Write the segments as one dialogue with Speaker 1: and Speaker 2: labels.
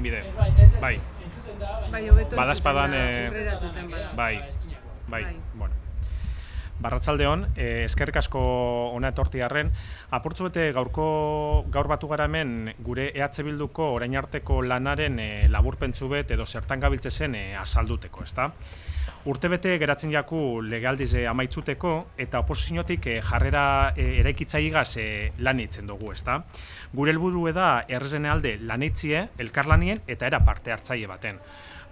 Speaker 1: hainbide. Bai.
Speaker 2: Bai, hobeto
Speaker 1: Badazpadan,
Speaker 2: aurreratuten bada.
Speaker 1: bai, bueno. Barratzaldeon, eskerrik asko hona etortiarren, apurtzu bete gaur batu gara hemen gure EH Bilduko orain arteko lanaren laburpentzu bet edo zertan gabiltze zen azalduteko, ezta? Urtebete geratzen jaku legealdiz amaitzuteko eta oposiziotik jarrera eraikitzailegaz lan itzen dugu, ezta? Gure helburu da errezen alde lanitzie, elkarlanien eta era parte hartzaile baten.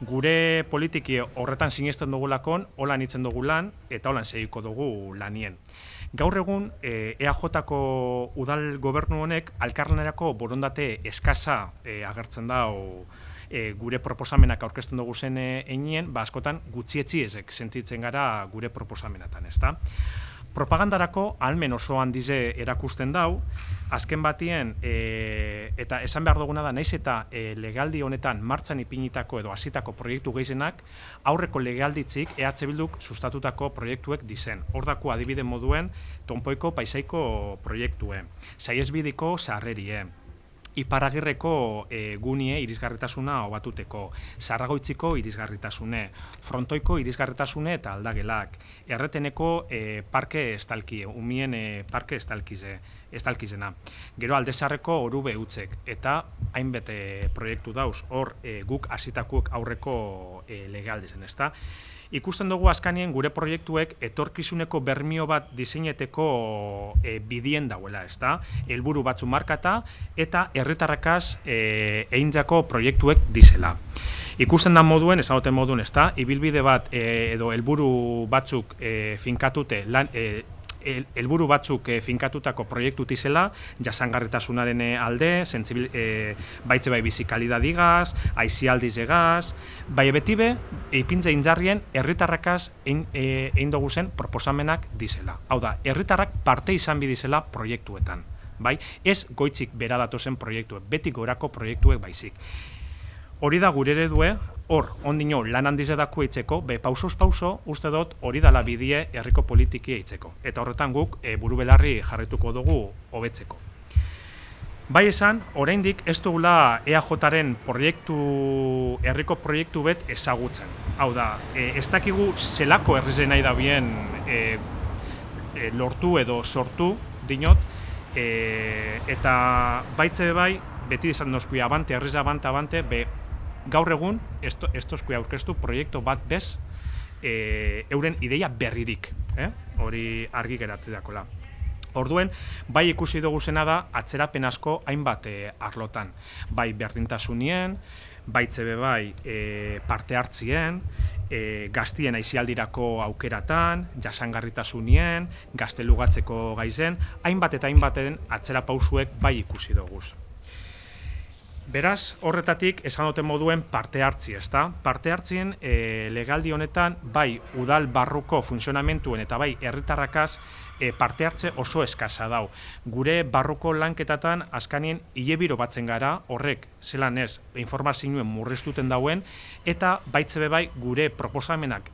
Speaker 1: Gure politiki horretan sinesten dugulakon, holan itzen dugu lan eta holan segiko dugu lanien. Gaur egun EAJ-ko udal gobernu honek elkarlanerako borondate eskasa agertzen da gure proposamenak aurkezten dugu zen einien, askotan gutxietzi ezek sentitzen gara gure proposamenatan, ezta? Propagandarako ahalmen oso handize erakusten dau, azken batien, eta esan behar duguna da, naiz eta legealdi honetan martxan ipinitako edo hasitako proiektu gehienak, aurreko legealditzik EH Bilduk sustatutako proiektuek dizen. Hordako adibide moduen, Tonpoiko paisaiko proiektue, Saiesbidiko sarrerie, Iparagirreko gunie irisgarritasuna hobatuteko, Zarragoitziko irisgarritasune, Frontoiko irisgarritasune eta aldagelak, Erreteneko parke estalkie, umien parke estalkizena, gero Aldezarreko orube utzek, eta hainbete proiektu dauz, hor guk hasitakuek aurreko legaldizen, ezta? Ikusten dugu azkanien gure proiektuek etorkizuneko bermio bat diseineteko bidien dauela, ezta? Helburu batzu markata eta herritarrakaz egintzako proiektuek dizela. Ikusten da moduen, ezagoten moduen, ezta? Ibilbide bat edo helburu batzuk finkatute helburu batzuk finkatutako proiektu tizela, jasangarritasunaren alde, baitze bai bizikalidadigaz, aizialdizegaz, bai betibe, ipintze injarrien herritarrakaz egin dugu zen proposamenak dizela. Hau da, herritarrak parte izan bidizela proiektuetan, bai? Ez goitzik bera datozen proiektuek, beti gorako proiektuek baizik. Hori da gure eredue, hor, ondino lan handize dako eitzeko, pausoz pauso, uste dut hori dala bidie herriko politiki eitzeko. Eta horretan guk buru belarri jarrituko dugu hobetzeko. Bai esan, oraindik ez dugula EAJ-aren herriko proiektu bet ezagutzen. Hau da, ez dakigu zelako herrizen nahi da bien lortu edo sortu, dinot, eta baitze bai, beti izan dozkuia abante, herriz abante, gaur egun, ez tozkuia aurkeztu proiektu bat bez, euren ideia berririk, hori argi geratze dakola. Orduen, bai ikusi dugu zena da, atzerapen asko hainbat arlotan. Bai berdintasunien, baitzebe bai parte hartzien, gaztien aizialdirako aukeratan, jasangarritasunien, gaztelugatzeko gaizen, hainbat eta hainbaten atzera pausuek bai ikusi dugu. Beraz, horretatik, esan duten moduen parte hartzi, ezta? Parte hartzien legaldi honetan, bai udal barruko funtzionamentuen eta bai herritarrakaz parte hartze oso eskasa dau. Gure barruko lanketatan azkanien hilebiro batzen gara, horrek zelan ez informazioen murriztuten dauen, eta baitzebe bai gure proposamenak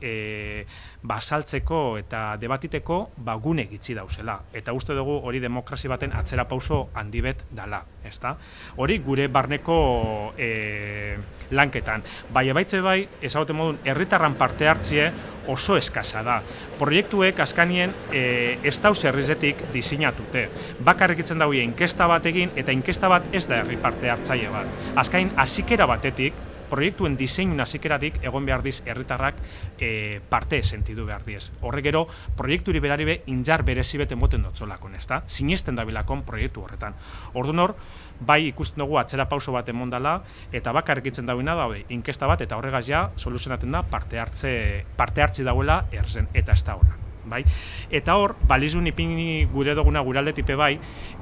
Speaker 1: basaltzeko eta debatiteko gune gitzi dauzela. Eta uste dugu hori demokrazi baten atzera pauso handibet dala, ezta? Hori gure barneko lanketan. Bai, baitze bai, ezagoten modun, herritarran parte hartzie oso eskasa da. Proiektuek azkanien ez dauz herrizetik diseinatute. Bakarrik itzen daue inkesta bat egin, eta inkesta bat ez da herri parte hartzaile bat. Azkain, hazikera batetik, proiektuen diseinun hazikeratik egon behar diz herritarrak parte sentidu behar diz. Horre gero, proiekturi berari be injar berezibet emoten dotzolakon, ezta? Sinesten dabilakon proiektu horretan. Orduan hor, bai ikusten dugu atzera pauso bat emondala, eta bakarrik itzen dauena daude inkesta bat, eta horregaz ja soluzionaten da parte hartzi dauela erzen, eta ez da horra. Bai? Eta hor, balizun ipini gure duguna gure aldetipe bai,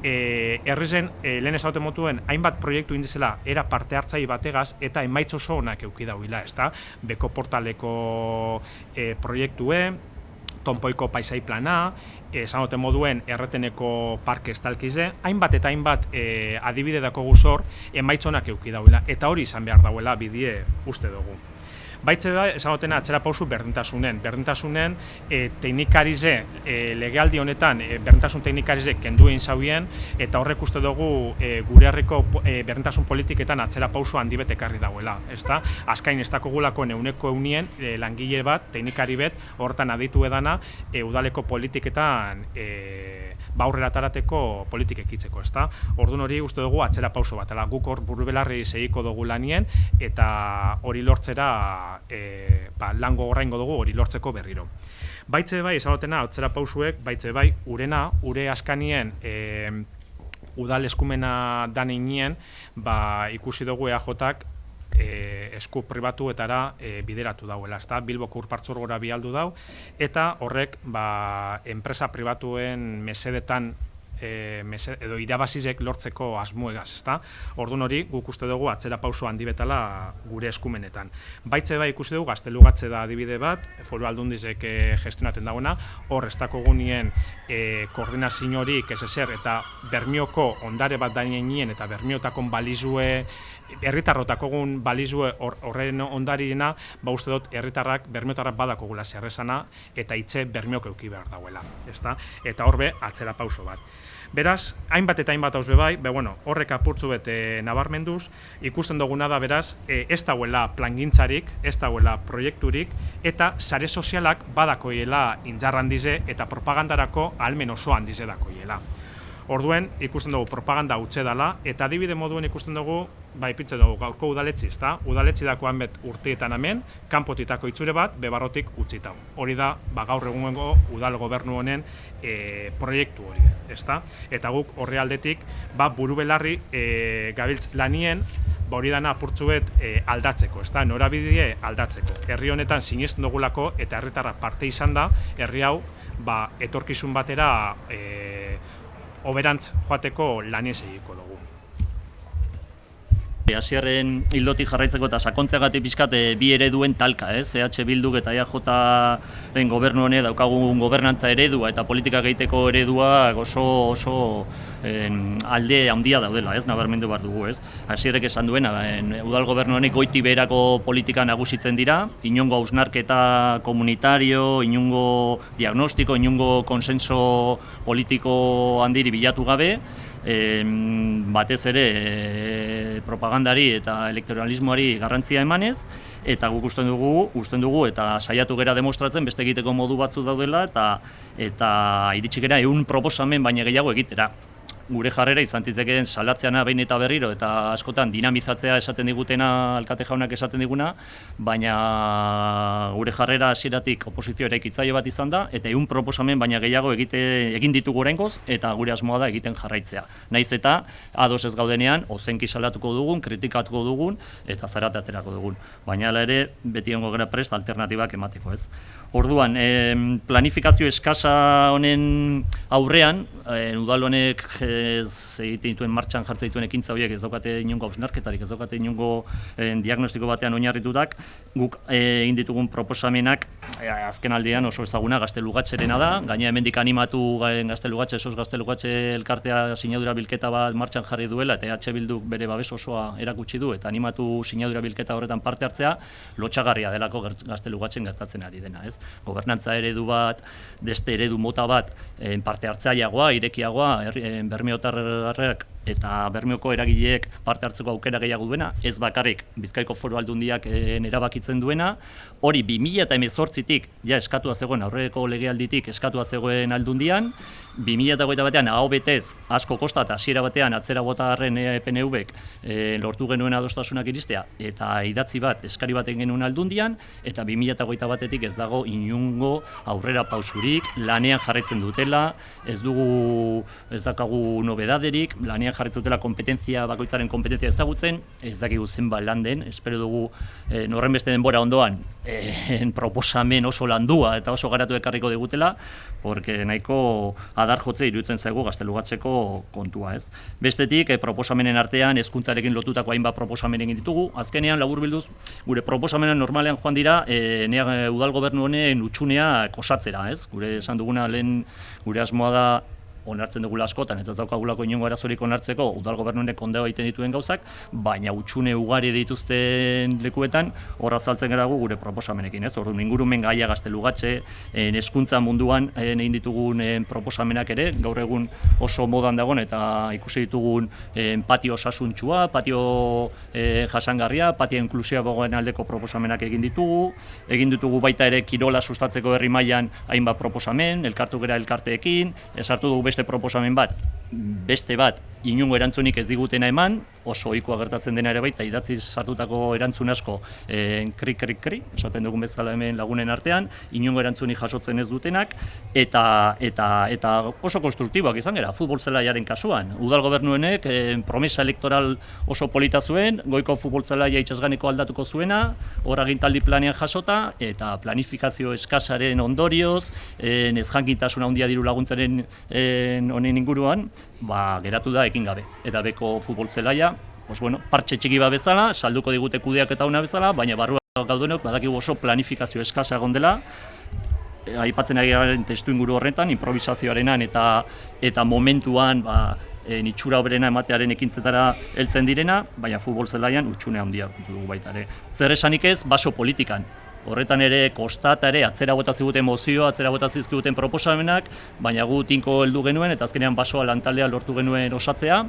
Speaker 1: herrizen lehen ezauten motuen hainbat proiektu indizela era parte hartzai bategaz eta emaitz oso onak euki dauila, ezta? Beko portaleko proiektue, Tonpoiko paisai plana, esan moduen Erreteneko parke estalkize, hainbat eta hainbat adibide dako guzor emaitz onak euki dauila, eta hori izan behar dauela bidie uste dugu. Baitze esagotena atzera pausu berdintasunen teknikarize legealdi honetan berdintasun teknikarize kendu egin zauen eta horrek uste dugu gure herriko berdintasun politiketan atzera pausu handi bet ekarri dagoela, ezta? Azkain ez dakogulako ehuneko ehunien langile bat, teknikari bet, hortan aditu edana udaleko politiketan aurrera atarateko politikek itzeko, ezta? Orduan hori uste dugu atzera pauso bat, guk hor burubelarri segiko dugu lanien eta hori lortzera lan gogorra dugu hori lortzeko berriro. Baitze bai, esagotena, atzera pausuek, baitze bai, ure askanien udal eskumena daneinien, ikusi dugu EAJak esku pribatuetara bideratu dauela, ezta? Bilboko Ur Partzuergora bialdu dau, eta horrek enpresa pribatuen mesedetan edo irabazizek lortzeko asmuegaz, ezta? Orduan hori, guk uste dugu atzera pauso handi betala gure eskumenetan. Baitze bai ikusi dugu, Gaztelugatxe da adibide bat, Foru Aldundizek gestionatzen dagoena, hor ez dakogunien koordinazio horik ez ezer, eta Bermioko ondare bat dainenien eta Bermiotakon balizue, herritarrotakogun balizue horren ondarirena, uste dut herritarrak, Bermiotarrak badakogula zerrezana, eta hitze Bermiok euki behar dauela, ezta? Eta horbe, atzera pauso bat. Beraz, hainbat eta hainbat hauz bebai, horrek apurtzu bete nabarmenduz, ikusten duguna da, beraz, ez dauela plangintzarik, ez dauela proiekturik, eta sare sozialak badakoiela indarra handize eta propagandarako ahalmen oso handize dakoiela. Orduen, ikusten dugu propaganda utxe dela, eta adibide moduen ikusten dugu, ipintzen dugu gaurko udaletzi, ezta? Udaletzi dakoan bet urteetan hemen, kanpotitako itxure bat, bebarrotik utzitau. Hori da, gaur egungo udal gobernu honen proiektu hori, ezta? Eta guk horre aldetik, burubelarri gabiltz lanien, hori dana apurtzuet aldatzeko, ezta? Norabidea aldatzeko. Herri honetan sinesten dugulako eta herritarra parte izan da, herri hau, etorkizun batera oberantz joateko lanez egiko dugu.
Speaker 3: Hasierren hildotik jarraitzeko eta sakontzeagatik pixkat bi ereduen talka, EH Bilduk eta EAJaren gobernu honek daukagun gobernantza eredua eta politika egiteko eredua oso alde handia daudela, nabarmendu behar dugu, Hasierrek esan duena, udal gobernu honek goiti beherako politika nagusitzen dira, inongo hausnarketa komunitario, inongo diagnostiko, inongo konsenso politiko handiri bilatu gabe, batez ere propagandari eta elektoralismoari garrantzia emanez, eta guk usten dugu eta saiatu gera demostratzen beste egiteko modu batzu daudela eta iritsi gera 100 proposamen baina gehiago egitera. Gure jarrera izan zitekeen salatzeana behin eta berriro eta askotan dinamizatzea esaten digutena, alkate jaunak esaten diguna, baina gure jarrera hasieratik oposizio eraikitzaile bat izan da eta 100 proposamen baina gehiago egin ditugu oraingoz eta gure asmoa da egiten jarraitzea. Naiz eta ados ez gaudenean ozenki salatuko dugun, kritikatuko dugun eta zarata aterako dugun. Baina hala ere beti egongo gara prest alternatibak emateko, Orduan, planifikazio eskasa honen aurrean, udal honek egiten dituen martxan jartzen dituen ekintza horiek ez daukate inongo hausnarketarik, ez daukate inongo diagnostiko batean oinarritutak, guk egin ditugun proposamenak azken aldean oso ezaguna Gaztelugatxerena da, gaina hemendik animatu Gaztelugatxe, Gaztelugatxe elkartea sinadura bilketa bat martxan jarri duela eta EH Bilduk bere babes osoa erakutsi du eta animatu sinadura bilketa horretan parte hartzea, lotsagarria delako Gaztelugatxen gertatzen ari dena, Gobernantza eredu bat, beste eredu mota bat, parte hartzaileagoa, irekiagoa, Bermiotarrak eta Bermioko eragileek parte hartzeko aukera gehiago duena, ez bakarrik Bizkaiko Foru Aldundiak erabakitzen duena, hori 2018tik ja eskatua zegoen aurreko legealditik eskatua zegoen Aldundian, 2021 batean aho betez asko kosta eta hasiera batean atzera bota arren PNVek lortu genuen adostasunak iristea eta idatzi bat, eskari bat egin genuen Aldundian, eta 2021 batetik ez dago inungo aurrera pausurik, lanean jarraitzen dutela, ez dakagu nobedaderik, lanean jarraitzen dutela bakoitzaren kompetentzia ezagutzen, ez dakigu zenbat lan den, espero dugu horren beste denbora ondoan proposamen oso landua eta oso garatu ekarriko digutela, porque nahiko adar jotze iruditzen zaigu Gaztelugatxeko kontua, Bestetik, proposamenen artean hezkuntzarekin lotutako hainbat proposamen egin ditugu, azkenean laburbilduz gure proposamenen normalean joan dira udal gobernu honen utxunea osatzera, Gure esan duguna lehen gure asmoa da onartzen dugula askotan, eta ez daukagulako inongo arazorik onartzeko udal gobernunek ondeo egiten dituen gauzak, baina hutsune ugari dituzten lekuetan hor azaltzen gara gure proposamenekin, ez? Orduan ingurumen gaia gaztelugatxe, hezkuntza munduan egin ditugun proposamenak ere, gaur egun oso modan dagoen eta ikusi ditugun patio osasuntsua, patio jasangarria, patio inklusiboen aldeko proposamenak egin ditugu baita ere kirola sustatzeko herri mailan hainbat proposamen, elkartu gera elkarteekin, esartu dugu beste proposamen bat, inongo erantzunik ez digutena eman, oso ohikoa gertatzen dena ere baita, idatziz sartutako erantzun asko kri, esaten dugun bezala hemen lagunen artean, inongo erantzunik jasotzen ez dutenak, eta oso konstruktiboak izan gara, futbol zelaiaren kasuan. Udal gobernuenek promesa elektoral oso polita zuen, goiko futbol zelaia itsasganeko aldatuko zuena, hor agintaldi planean jasota, eta planifikazio eskasaren ondorioz, ezjakintasuna handia diru laguntzaren honen inguruan, geratu da ekin gabe. Eta beko futbol zelaia, partxe txiki bat bezala, salduko digute kudeaketa ona bezala, baina barruan gaudenok badakigu oso planifikazio eskasa egon dela, aipatzen ari garen testu inguru horretan, improvisazioarenan eta momentuan itxura oberena ematearen ekintzetara heltzen direna, baina futbol zelaian hutsune handia dugu baita ere. Zer esanik ez, baso politikan. Horretan ere kostata ere atzera bota ziguten mozioa, atzera bota zizkiguten proposamenak, baina gu tinko heldu genuen eta azkenean basoa lantaldea lortu genuen osatzea.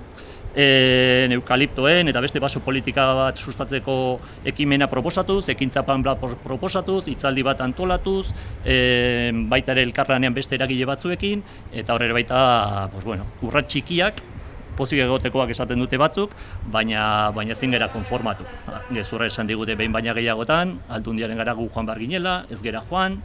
Speaker 3: Eukaliptoen eta beste baso politika bat sustatzeko ekimena proposatuz, ekintza plan bat proposatuz, hitzaldi bat antolatuz, baita ere elkarlanean beste eragile batzuekin, eta horre baita urrats txikiak, pozik egotekoak esaten dute batzuk, baina ezin gara konformatu. Gezurra esan digute behin baina gehiagotan, Aldundiaren gara gu joan behar ginela, ez gera joan,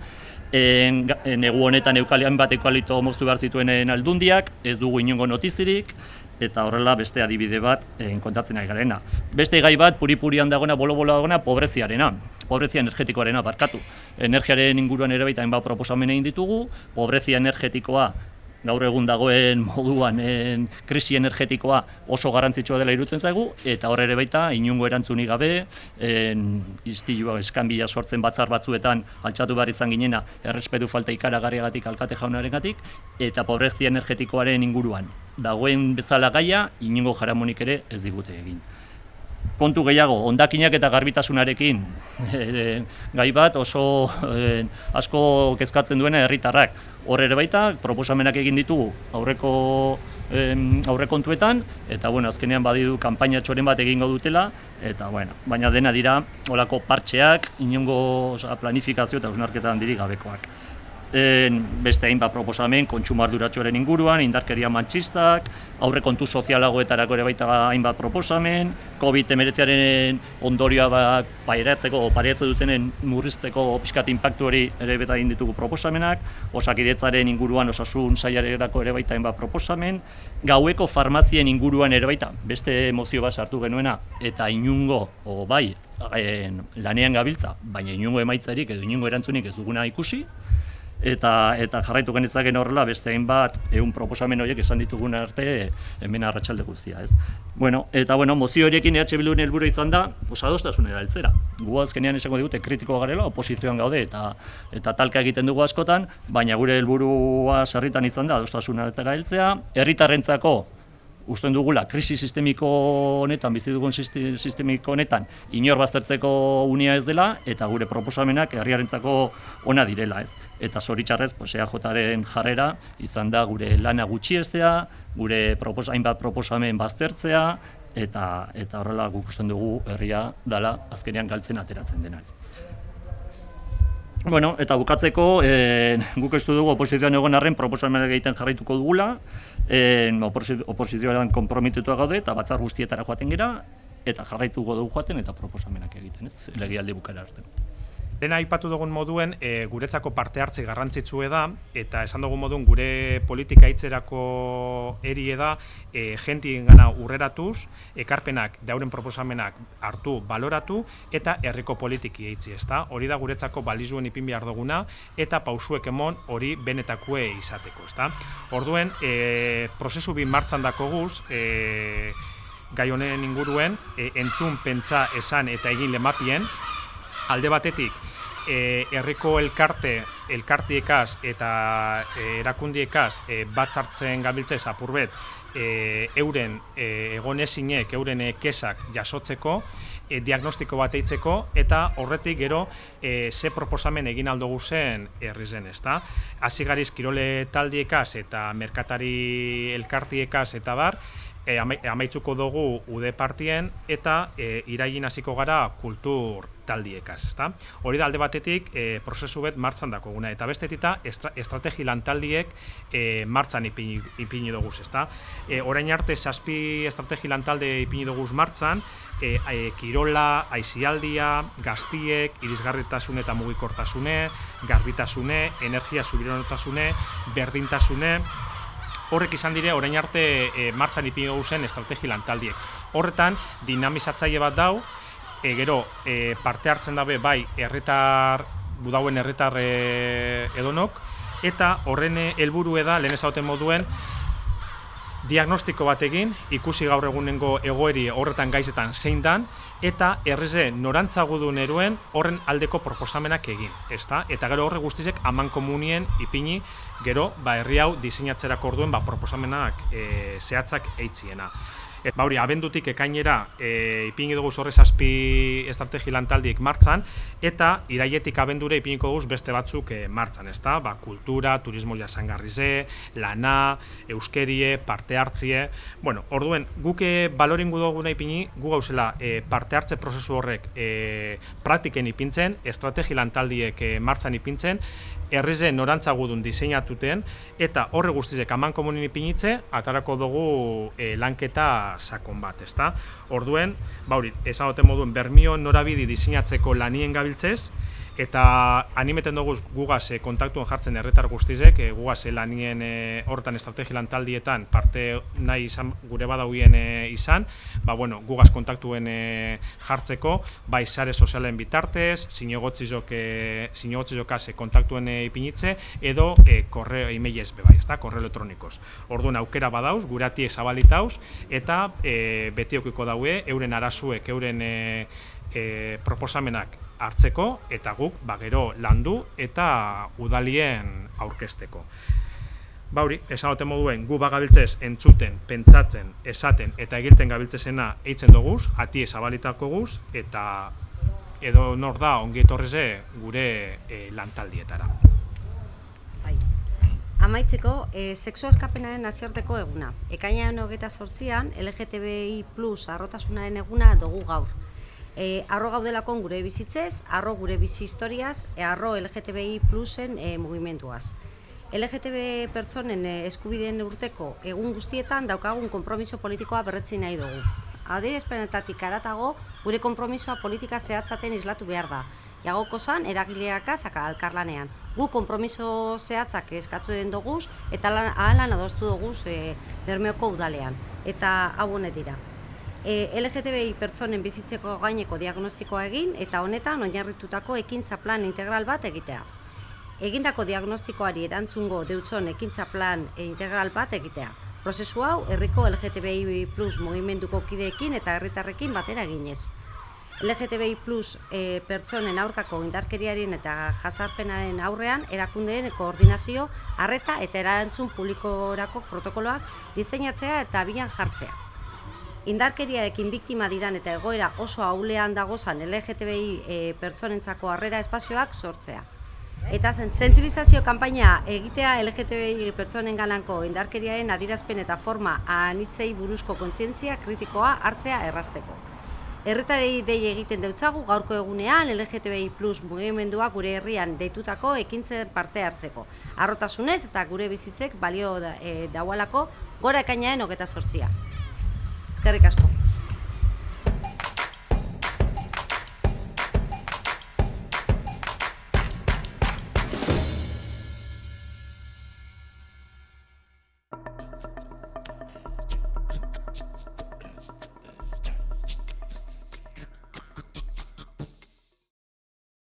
Speaker 3: negu honetan bat eukalipto moztu behar zituen Aldundiak, ez dugu inongo notizirik, eta horrela beste adibide bat kontatzen ari garena. Beste gai bat, puri-purian dagoena, bolo-bolo dagoena, pobrezia energetikoarena barkatu. Energiaren inguruan ere baita hainbat proposamen egin ditugu, pobrezia energetikoa gaur egun dagoen moduan krisi energetikoa oso garrantzitsua dela iruditzen zaigu, eta hor ere baita inongo erantzunik gabe, istilua eskanbila sortzen batzar batzuetan altxatu behar izan ginena errespetu falta ikaragarriagatik alkate jaunarengatik, eta pobrezia energetikoaren inguruan dagoen bezala gaia inongo jaramonik ere ez digute egin. Kontu gehiago, hondakinak eta garbitasunarekin gai bat oso asko kezkatzen duena herritarrak. Hor ere baita, proposamenak egin ditugu aurrekontuetan, eta azkenean badidu kanpainatxoren bat egingo dutela, eta baina dena dira olako partxeak, inongo planifikazio eta hausnarketa handirik gabekoak. Beste hainbat proposamen, kontsumo arduratsuaren inguruan, indarkeria matxistak, aurrekontu sozialagoetarako ere baita hainbat proposamen, COVID-19aren ondorioa pairatzen dutenen murrizteko pixkat inpaktu hori ere beta egin ditugu proposamenak, osakidetzaren inguruan osasun sailarako ere baita hainbat proposamen, gaueko farmazien inguruan ere baita beste mozio bat sartu genuena, eta inungo, lanean gabiltza, baina inungo emaitzarik edo inungo erantzunik ez duguna ikusi, eta jarraitu genitzaken horrela beste hainbat proposamen horiek esan ditugun arte hemen arratsalde guztia, ez. Eta mozio horiekin EH Bilduren helburua izan da, adostasunera heltzera. Gu azkenean esango digute kritikoa garela, oposizioan gaude eta talka egiten dugu askotan, baina gure helburua sarritan izan da adostasunera heltzea, herritarrentzako usten dugula, krisi sistemiko honetan, bizi dugun sistemiko honetan, inor baztertzeko unia ez dela, eta gure proposamenak herriarentzako ona direla, ez. Eta zoritxarrez, EAJaren jarrera izan da gure lana gutxiestea, gure hainbat proposamen baztertzea, eta horrela guk usten dugu herria dela azkenean galtzen ateratzen dena. Eta bukatzeko, guk ez dugu oposizioan egon arren proposamenak egiten jarraituko dugula, oposizioan konpromitutua gaude eta batzar guztietara joaten gera, eta jarraituko dugu joaten eta proposamenak egiten, ez, legealdi bukaera arte.
Speaker 1: Dena aipatu dugun moduen, guretzako parte hartze garrantzitsue da, eta esan dugun moduen gure politika hitzerako erie da, jentien gana urreratuz, ekarpenak, dauren proposamenak hartu, baloratu, eta herriko politiki eitzi, ezta? Hori da guretzako balizuen ipin behar duguna, eta pausuek emon hori benetakue izateko, ezta? Orduen, prozesu bin martxan dako guz, gai honen inguruen, entzun, pentsa, esan eta egin lemapien, alde batetik, herriko elkartiekaz eta erakundiekaz batzartzen gabiltzez apurbet euren egonezinek, euren kesak jasotzeko, diagnostiko bat eitzeko, eta horretik gero ze proposamen egin aldugu zen herri zen, ezta? Hasi gariz kirole taldiekaz eta merkatari elkartiekaz eta bar, amaitzuko dugu UDE partien eta irailin hasiko gara kultur taldiekaz, ezta? Hori da alde batetik prozesu bet martxan dakoguna, eta bestetita estrategi lantaldiek martxan ipini dugu, ezta? Orain arte 7 estrategi lantalde ipini dugu martxan, kirola, aisialdia, gaztiek, irisgarritasune eta mugikortasune, garbitasune, energia subiranotasune, berdintasune. Horrek izan dire, orain arte martxan ipini dugu zen estrategi lantaldiek. Horretan, dinamizatzaile bat dau, gero parte hartzen dabe bai budauen herritar edonok, eta horren helburue da, lehen ezauten moduen, diagnostiko bat egin, ikusi gaur egunengo egoeri horretan gaizetan zein dan, eta herrize norantzagudun eruen horren aldeko proposamenak egin, ezta? Eta gero horre guztizek amankomunien ipini, gero herri hau diseinatzerako orduen proposamenak zehatzak eitziena. Hori, abendutik ekainera ipini dugu horre 7 estrategi lantaldiek martxan, eta irailetik abendure ipiniko dugu beste batzuk martxan, ezta? Kultura, turismo jasangarrize, lana, euskerie, parte hartzie. Bueno, orduen, guk baloringu duguna ipini, gu gauzela parte hartze prozesu horrek praktiken ipintzen, estrategi lantaldiek martxan ipintzen, herrize norantzagudun diseinatuten, eta horre guztizek amankomunin ipinitze, atarako dugu lanketa sakon bat, ezta? Orduen, ezagoten moduen, bermio norabidi diseinatzeko lanien gabiltzez, eta animeten dugu gugaz kontaktuen jartzen herritar guztizek, gugaz lanien horretan estrategi lantaldietan parte nahi izan, gure badauien izan, gugaz kontaktuen jartzeko, bai sare sozialen bitartez, zinegotziokaz kontaktuen ipinitze, edo korreo emailez bebai, korreo elektronikoz. Orduan aukera badauz, gure atiek zabalitauz, eta betiokiko daue, euren arazuek, euren proposamenak hartzeko, eta guk gero landu eta udalien aurkezteko. Esagoten moduen, gu gabiltzez entzuten, pentsatzen, esaten eta egilten gabiltzezena eitzen doguz, ati ezabalitako guz, eta edo nor da ongi etorreze gure lantaldietara.
Speaker 4: Amaitzeko, sexu askapenaren nazioarteko eguna. Ekainaren 28an, LGTBI+ harrotasunaren eguna dugu gaur. Arro gaudelakon gure bizitzez, arro gure bizi historiaz, arro LGTBI+en mugimenduaz. LGTB pertsonen eskubideen urteko egun guztietan daukagun konpromiso politikoa berretzi nahi dugu. Adierazpenetatik haratago, gure konpromisoa politika zehatzaten islatu behar da. Jagokozan, eragileakaz elkarlanean. Gu konpromiso zehatzak eskatzu den doguz, eta ahalan adostu doguz Bermeoko udalean. Eta hau honet dira. LGTBI pertsonen bizitzeko gaineko diagnostikoa egin, eta honetan oinarritutako ekintza plan integral bat egitea. Egindako diagnostikoari erantzungo deutson ekintza plan integral bat egitea. Prozesu hau, herriko LGTBI+ mugimenduko kideekin eta herritarrekin batera eginez. LGTBI+ pertsonen aurkako indarkeriaren eta jazarpenaren aurrean erakundeen koordinazio, arreta eta erantzun publikorako protokoloak diseinatzea eta abian jartzea. Indarkeriarekin biktima diran eta egoera oso ahulean dagozan LGTBI pertsonentzako harrera espazioak sortzea. Eta sentsibilizazio kanpaina egitea LGTBI pertsonen ganako indarkeriaren adierazpen eta forma anitzei buruzko kontzientzia kritikoa hartzea errazteko. Herritarrei dei egiten deutzagu gaurko egunean LGTBI+ mugimendua gure herrian deitutako ekintzen parte hartzeko. Harrotasunez eta gure bizitzek balio daualako gora ekainaren 28. Eskerrik asko.